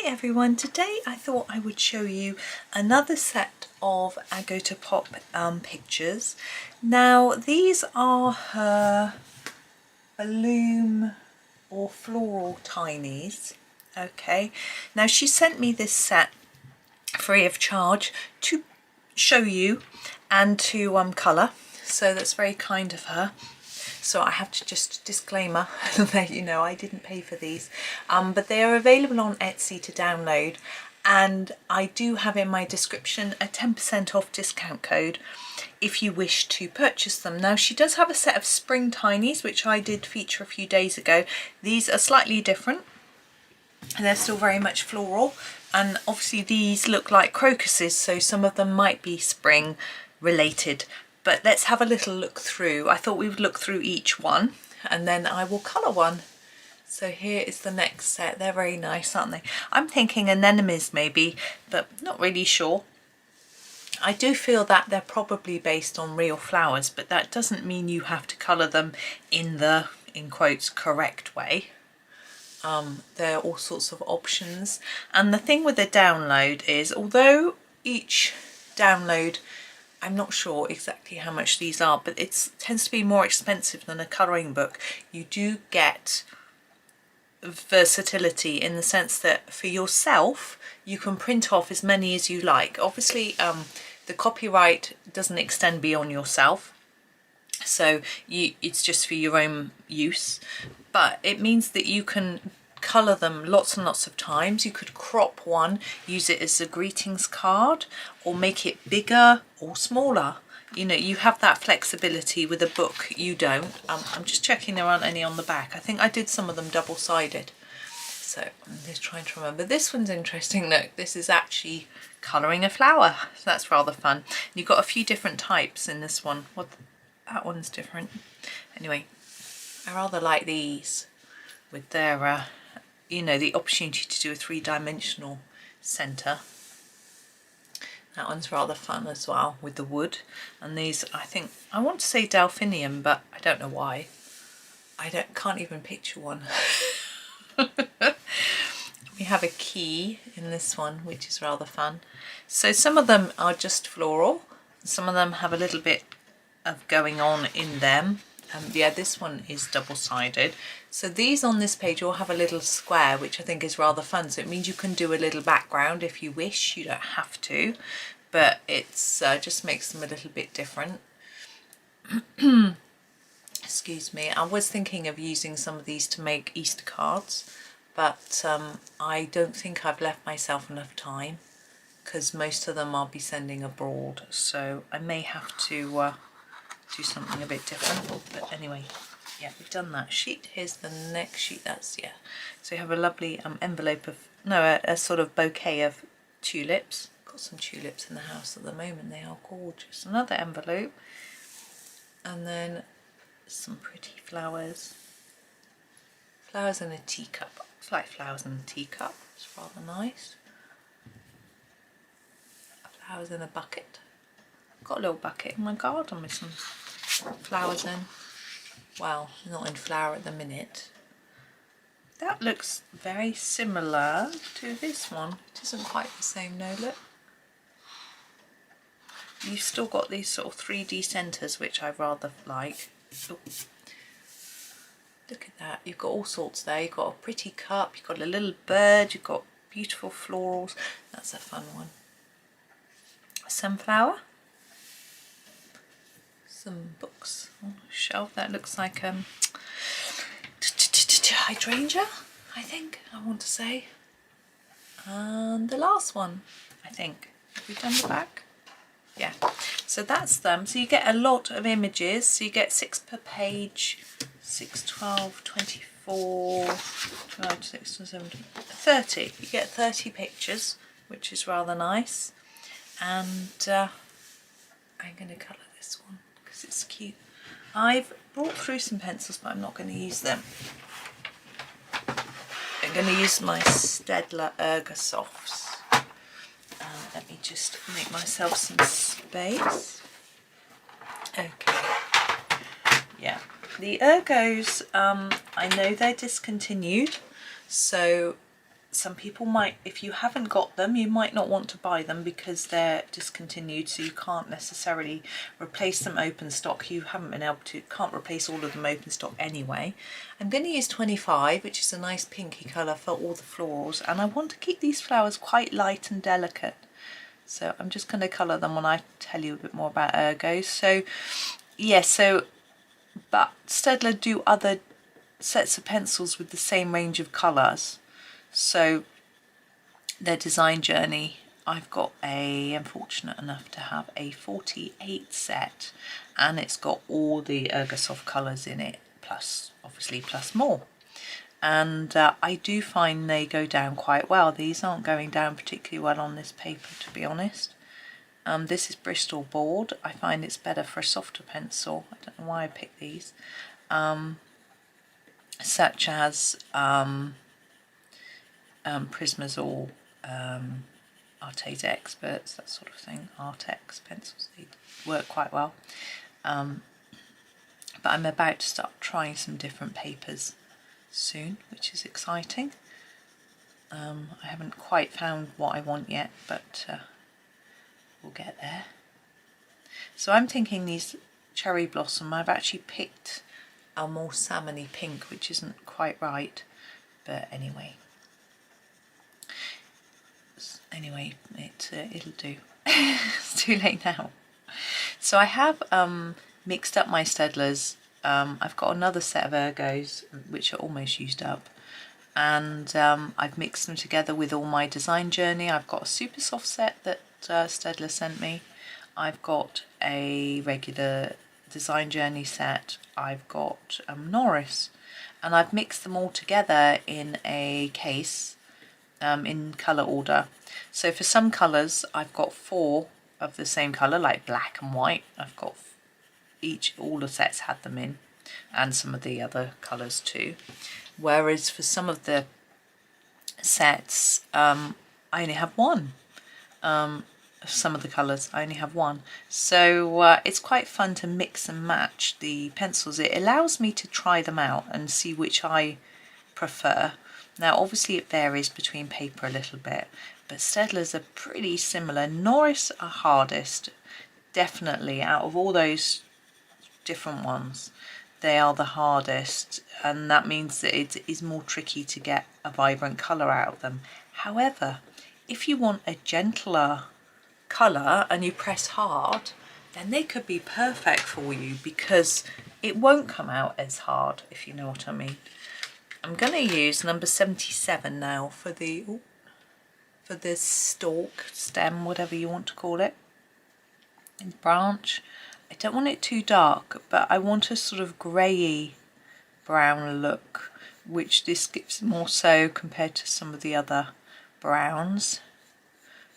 Hi everyone, today I thought I would show you another set of Agotapop pictures. Now these are her balloon or floral tinies. Okay, now she sent me this set free of charge to show you and to colour, so that's very kind of her. So I have to just disclaimer let you know I didn't pay for these, but they are available on Etsy to download, and I do have in my description a 10% off discount code if you wish to purchase them. Now she does have a set of spring tinies which I did feature a few days ago. These are slightly different and they're still very much floral, and obviously these look like crocuses, so some of them might be spring related. But let's have a little look through. I thought we would look through each one and then I will colour one. So here is the next set. They're very nice, aren't they? I'm thinking anemones maybe, but not really sure. I do feel that they're probably based on real flowers, but that doesn't mean you have to colour them in the, in quotes, correct way. There are all sorts of options. And the thing with the download is, although each download, I'm not sure exactly how much these are, but it tends to be more expensive than a colouring book. You do get versatility in the sense that for yourself you can print off as many as you like. Obviously the copyright doesn't extend beyond yourself, so it's just for your own use, but it means that you can colour them lots and lots of times. You could crop one, use it as a greetings card, or make it bigger or smaller. You know, you have that flexibility. With a book you don't. I'm just checking there aren't any on the back. I think I did some of them double-sided, so I'm just trying to remember. This one's interesting. Look, this is actually colouring a flower, so that's rather fun. You've got a few different types in this one. That one's different. Anyway, I rather like these with their you know, the opportunity to do a three-dimensional centre. That one's rather fun as well with the wood. And these, I think, I want to say delphinium, but I don't know why. Can't even picture one. We have a key in this one, which is rather fun. So some of them are just floral. Some of them have a little bit of going on in them. Yeah, this one is double-sided. So these on this page all have a little square, which I think is rather fun. So it means you can do a little background if you wish. You don't have to, but it's just makes them a little bit different. Excuse me. I was thinking of using some of these to make Easter cards, but I don't think I've left myself enough time, because most of them I'll be sending abroad. So I may have to do something a bit different, but anyway, yeah, we've done that sheet. Here's the next sheet. That's, yeah, so we have a lovely envelope of, no, a sort of bouquet of tulips. Got some tulips in the house at the moment. They are gorgeous. Another envelope, and then some pretty flowers in a teacup. It's like flowers in a teacup. It's rather nice. Flowers in a bucket. Got a little bucket in my garden with some flowers in. Well, not in flower at the minute. That looks very similar to this one. It isn't quite the same, no, look. You've still got these sort of 3D centres, which I rather like. Ooh. Look at that. You've got all sorts there. You've got a pretty cup, you've got a little bird, you've got beautiful florals. That's a fun one. Sunflower. Some books on a shelf. That looks like hydrangea, I think I want to say. And the last one, I think. Have we done the back? Yeah. So that's them. So you get a lot of images. So you get 6 per page, 6, 12, 24, 12, 16, 17, 30. You get 30 pictures, which is rather nice. And I'm going to colour this one because it's cute. I've brought through some pencils, but I'm not going to use them. I'm going to use my Staedtler Ergosofts. Let me just make myself some space. Okay. Yeah. The Ergos, I know they're discontinued, so some people might, if you haven't got them, you might not want to buy them because they're discontinued, so you can't necessarily replace them open stock. You haven't been able to, can't replace all of them open stock anyway. I'm going to use 25, which is a nice pinky colour for all the florals, and I want to keep these flowers quite light and delicate. So I'm just going to colour them when I tell you a bit more about Ergo. So yeah, but Staedtler do other sets of pencils with the same range of colours. So their design journey, I'm fortunate enough to have a 48 set, and it's got all the Ergosoft colours in it, plus obviously plus more. And I do find they go down quite well. These aren't going down particularly well on this paper, to be honest. This is Bristol board. I find it's better for a softer pencil. I don't know why I picked these. Such as Prismazol, Arteza Experts, that sort of thing. Artex pencils, they work quite well. But I'm about to start trying some different papers soon, which is exciting. I haven't quite found what I want yet, but we'll get there. So I'm thinking these Cherry Blossom, I've actually picked a more salmony pink, which isn't quite right, but anyway. It'll do. It's too late now. So I have mixed up my Staedtlers. I've got another set of Ergos which are almost used up, and I've mixed them together with all my design journey. I've got a super soft set that Staedtler sent me. I've got a regular design journey set. I've got Noris, and I've mixed them all together in a case in colour order. So for some colours I've got 4 of the same colour, like black and white. I've got all the sets had them in, and some of the other colours too. Whereas for some of the sets I only have one. Some of the colours I only have one. So it's quite fun to mix and match the pencils. It allows me to try them out and see which I prefer. Now obviously it varies between paper a little bit, but Staedtlers are pretty similar. Noris are hardest, definitely, out of all those different ones. They are the hardest, and that means that it is more tricky to get a vibrant colour out of them. However, if you want a gentler colour and you press hard, then they could be perfect for you because it won't come out as hard, if you know what I mean. I'm going to use number 77 now for the stalk, stem, whatever you want to call it, in branch. I don't want it too dark, but I want a sort of greyy brown look, which this gives more so compared to some of the other browns.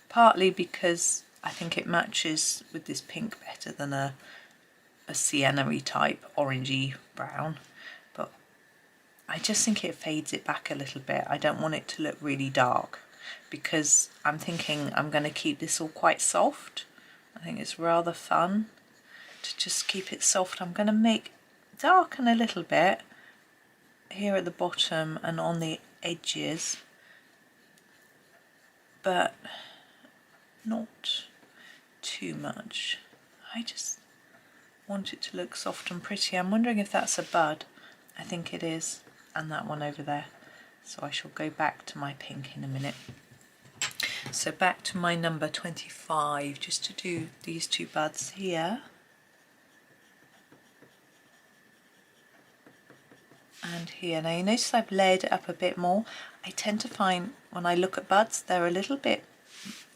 Partly because I think it matches with this pink better than a sienna-y type orangey brown, but I just think it fades it back a little bit. I don't want it to look really dark because I'm thinking I'm going to keep this all quite soft. I think it's rather fun to just keep it soft. I'm going to darken a little bit here at the bottom and on the edges, but not too much. I just want it to look soft and pretty. I'm wondering if that's a bud. I think it is, and that one over there. So I shall go back to my pink in a minute. So back to my number 25, just to do these 2 buds here. And here. Now you notice I've layered it up a bit more. I tend to find when I look at buds they're a little bit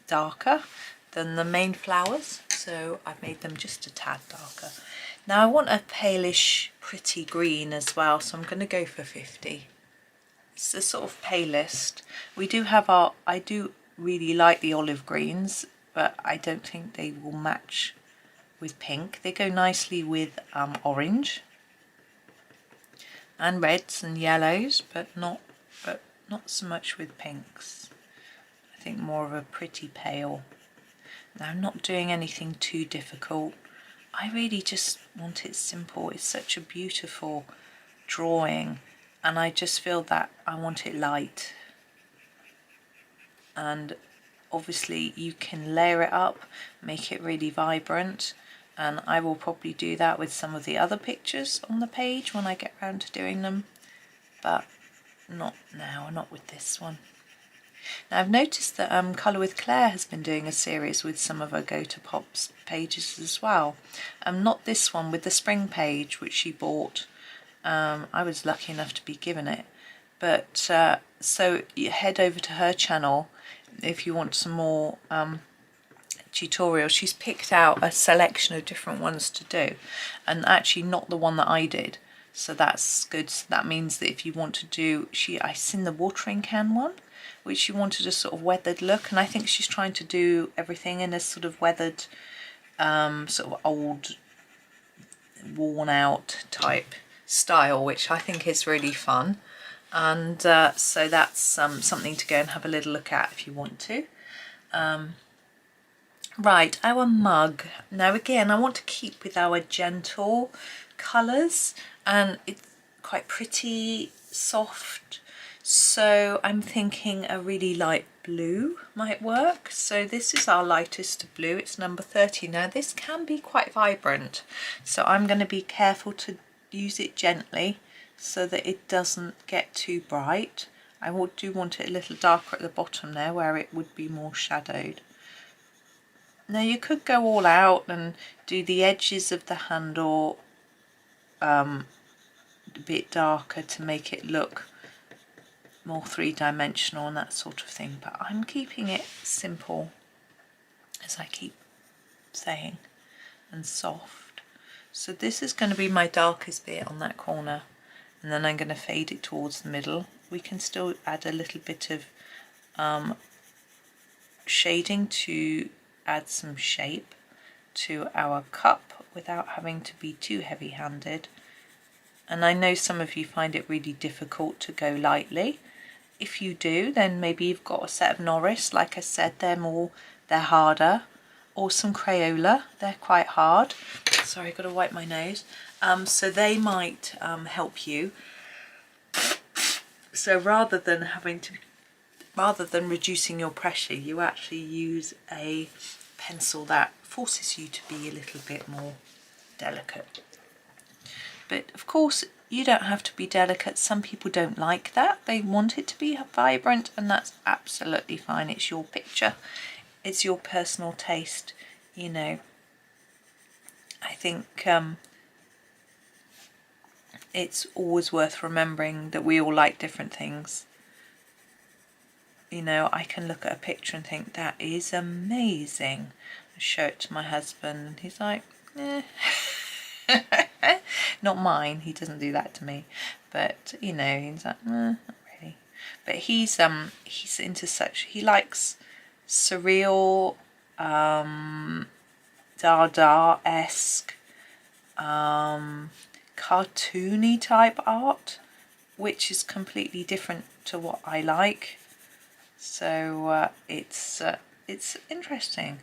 darker than the main flowers, so I've made them just a tad darker. Now I want a palish pretty green as well, so I'm going to go for 50. It's the sort of palest. We do have I do really like the olive greens, but I don't think they will match with pink. They go nicely with orange and reds and yellows, but not so much with pinks. I think more of a pretty pale. Now I'm not doing anything too difficult. I really just want it simple. It's such a beautiful drawing, and I just feel that I want it light. and obviously you can layer it up, make it really vibrant, and I will probably do that with some of the other pictures on the page when I get around to doing them, but not now, not with this one. Now I've noticed that Colour with Claire has been doing a series with some of Agotapop's pages as well. Not this one, with the spring page which she bought. I was lucky enough to be given it. But so you head over to her channel if you want some more tutorials. She's picked out a selection of different ones to do, and actually not the one that I did. So that's good. So that means that if you want to do, I've seen the watering can one, which she wanted a sort of weathered look, and I think she's trying to do everything in a sort of weathered, sort of old, worn out type style, which I think is really fun. And so that's something to go and have a little look at if you want to. Right, our mug. Now again, I want to keep with our gentle colours, and it's quite pretty, soft, so I'm thinking a really light blue might work. So this is our lightest blue, it's number 30. Now this can be quite vibrant, so I'm going to be careful to use it gently so that it doesn't get too bright. I do want it a little darker at the bottom there where it would be more shadowed. Now you could go all out and do the edges of the handle a bit darker to make it look more three-dimensional and that sort of thing, but I'm keeping it simple, as I keep saying, and soft. So this is going to be my darkest bit on that corner, and then I'm going to fade it towards the middle. We can still add a little bit of shading to add some shape to our cup without having to be too heavy-handed. And I know some of you find it really difficult to go lightly. If you do, then maybe you've got a set of Noris, like I said, they're harder, or some Crayola, they're quite hard. Sorry, I've got to wipe my nose. So they might help you. So rather than reducing your pressure, you actually use a pencil that forces you to be a little bit more delicate. But of course, you don't have to be delicate. Some people don't like that. They want it to be vibrant, and that's absolutely fine. It's your picture. It's your personal taste, you know. I think it's always worth remembering that we all like different things. You know, I can look at a picture and think, that is amazing. I show it to my husband. He's like, eh. Not mine, he doesn't do that to me, but you know, he's like, not really. But he's into such, he likes surreal, Dada-esque, cartoony type art, which is completely different to what I like. So it's interesting.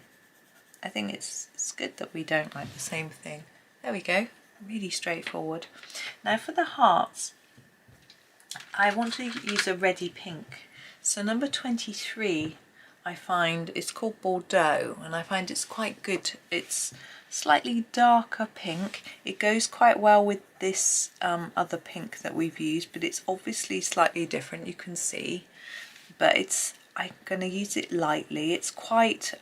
I think it's good that we don't like the same thing. There we go, really straightforward. Now for the hearts, I want to use a reddy pink. So number 23, I find it's called Bordeaux, and I find it's quite good. It's slightly darker pink. It goes quite well with this other pink that we've used, but it's obviously slightly different, you can see. But I'm going to use it lightly. It's quite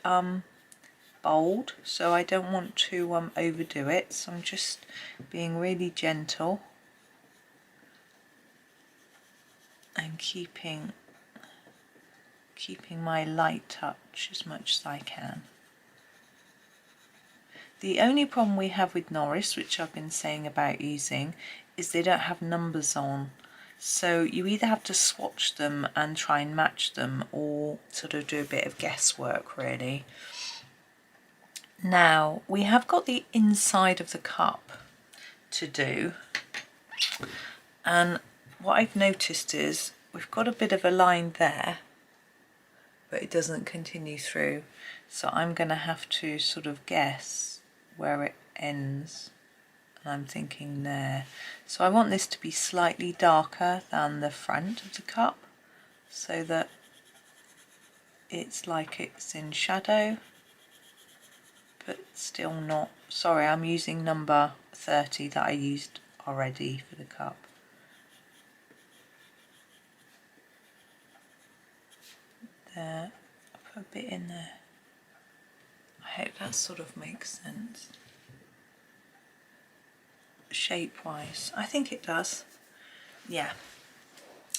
bold, so I don't want to overdo it, so I'm just being really gentle and keeping my light touch as much as I can. The only problem we have with Noris, which I've been saying about using, is they don't have numbers on, so you either have to swatch them and try and match them, or sort of do a bit of guesswork really. Now we have got the inside of the cup to do, and what I've noticed is we've got a bit of a line there, but it doesn't continue through, so I'm going to have to sort of guess where it ends, and I'm thinking there. So I want this to be slightly darker than the front of the cup, so that it's like it's in shadow, but still not. Sorry, I'm using number 30 that I used already for the cup. There, I'll put a bit in there. I hope that sort of makes sense. Shape-wise, I think it does. Yeah.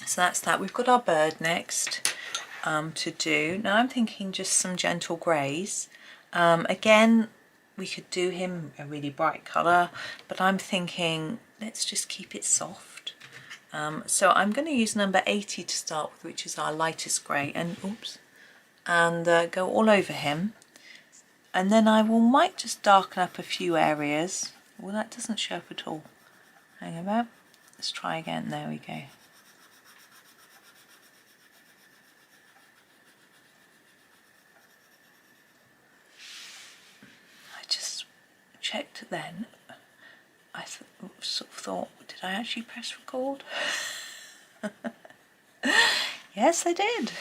So that's that. We've got our bird next to do. Now I'm thinking just some gentle greys. Again, we could do him a really bright colour, but I'm thinking let's just keep it soft. So I'm going to use number 80 to start with, which is our lightest grey, and oops, and go all over him. And then I might just darken up a few areas. Well, that doesn't show up at all. Hang about. Let's try again. There we go. I just checked then. I sort of thought, did I actually press record? Yes, I did.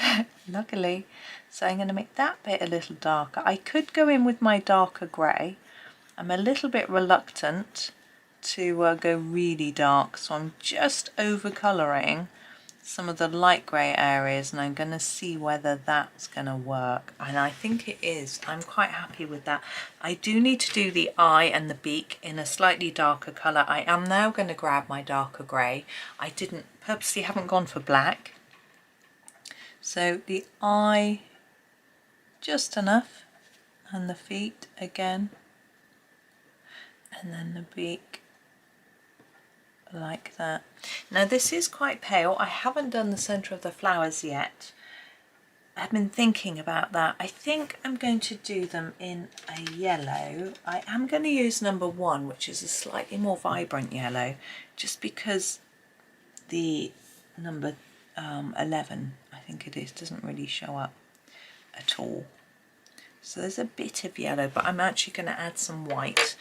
Luckily. So I'm going to make that bit a little darker. I could go in with my darker grey. I'm a little bit reluctant to go really dark, so I'm just over colouring some of the light grey areas, and I'm going to see whether that's going to work, and I think it is. I'm quite happy with that. I do need to do the eye and the beak in a slightly darker colour. I am now going to grab my darker grey. I purposely haven't gone for black, so the eye just enough, and the feet again, and then the beak like that. Now this is quite pale. I haven't done the centre of the flowers yet. I've been thinking about that. I think I'm going to do them in a yellow. I am going to use number 1, which is a slightly more vibrant yellow, just because the number 11, I think it is, doesn't really show up at all. So there's a bit of yellow, but I'm actually going to add some white.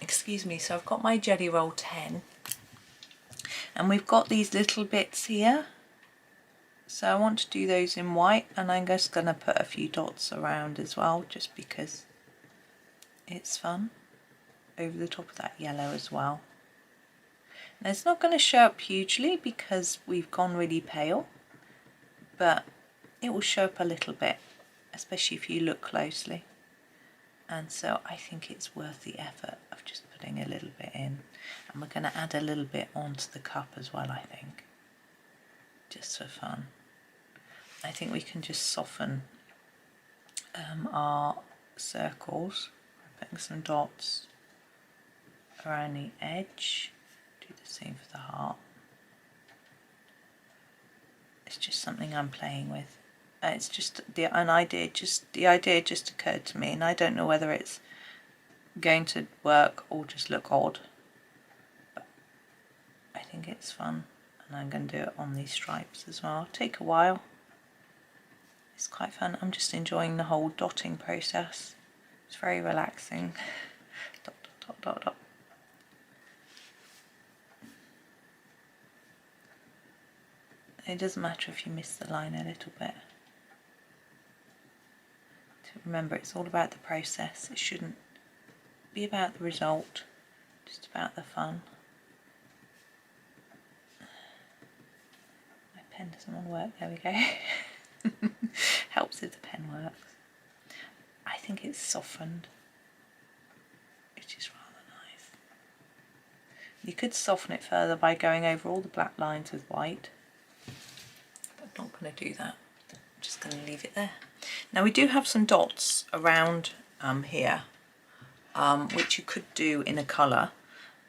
Excuse me. So I've got my Jelly Roll 10, and we've got these little bits here, so I want to do those in white, and I'm just going to put a few dots around as well, just because it's fun, over the top of that yellow as well. Now it's not going to show up hugely because we've gone really pale, but it will show up a little bit, especially if you look closely. And so I think it's worth the effort of just putting a little bit in. And we're going to add a little bit onto the cup as well, I think, just for fun. I think we can just soften our circles, putting some dots around the edge. Do the same for the heart. It's just something I'm playing with. It's just an idea. The idea just occurred to me, and I don't know whether it's going to work or just look odd. But I think it's fun, and I'm going to do it on these stripes as well. It'll take a while. It's quite fun. I'm just enjoying the whole dotting process. It's very relaxing. Dot, dot, dot, dot, dot. It doesn't matter if you miss the line a little bit. Remember, it's all about the process. It shouldn't be about the result, just about the fun. My pen doesn't want to work. There we go. Helps if the pen works. I think it's softened, which is rather nice. You could soften it further by going over all the black lines with white, but I'm not going to do that. I'm just going to leave it there. Now we do have some dots around here, which you could do in a colour.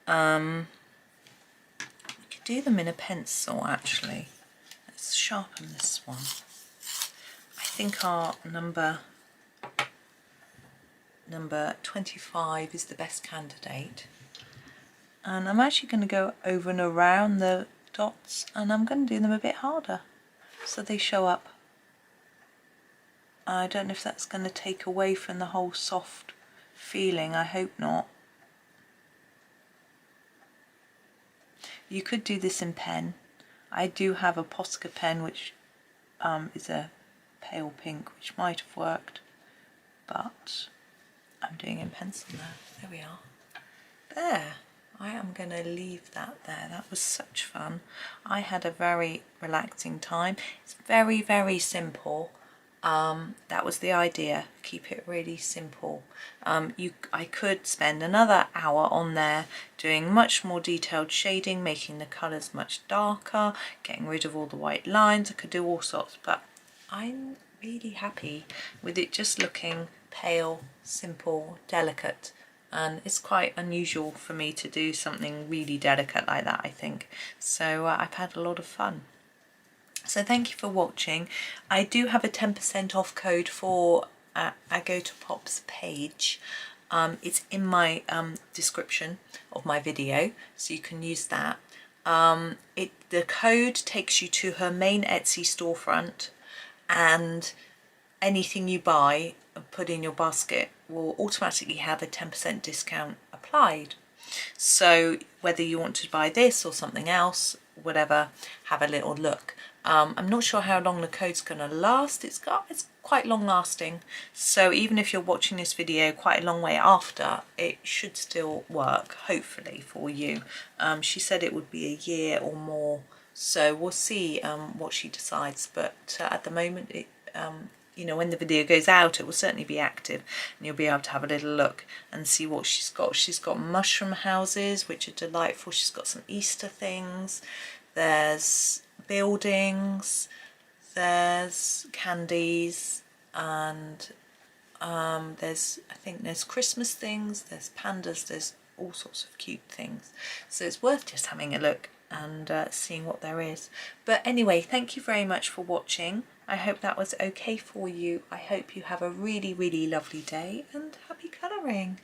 You could do them in a pencil actually. Let's sharpen this one. I think our number 25 is the best candidate. And I'm actually going to go over and around the dots, and I'm going to do them a bit harder so they show up. I don't know if that's going to take away from the whole soft feeling. I hope not. You could do this in pen. I do have a Posca pen, which is a pale pink, which might have worked, but I'm doing in pencil now. There we are. There. I am going to leave that there. That was such fun. I had a very relaxing time. It's very, very simple. That was the idea. Keep it really simple. I could spend another hour on there doing much more detailed shading, making the colours much darker, getting rid of all the white lines. I could do all sorts, but I'm really happy with it just looking pale, simple, delicate. And it's quite unusual for me to do something really delicate like that, I think. So I've had a lot of fun. So thank you for watching. I do have a 10% off code for Agotapop's page. It's in my description of my video, so you can use that. The code takes you to her main Etsy storefront, and anything you buy and put in your basket will automatically have a 10% discount applied. So whether you want to buy this or something else, whatever, have a little look. I'm not sure how long the code's going to last. It's quite long lasting, so even if you're watching this video quite a long way after, it should still work, hopefully, for you. She said it would be a year or more, so we'll see what she decides, but at the moment, you know, when the video goes out, it will certainly be active, and you'll be able to have a little look and see what she's got. She's got mushroom houses, which are delightful. She's got some Easter things. There's buildings, there's candies, and I think there's Christmas things, there's pandas, there's all sorts of cute things. So it's worth just having a look and seeing what there is. But anyway, thank you very much for watching. I hope that was okay for you. I hope you have a really, really lovely day, and happy colouring.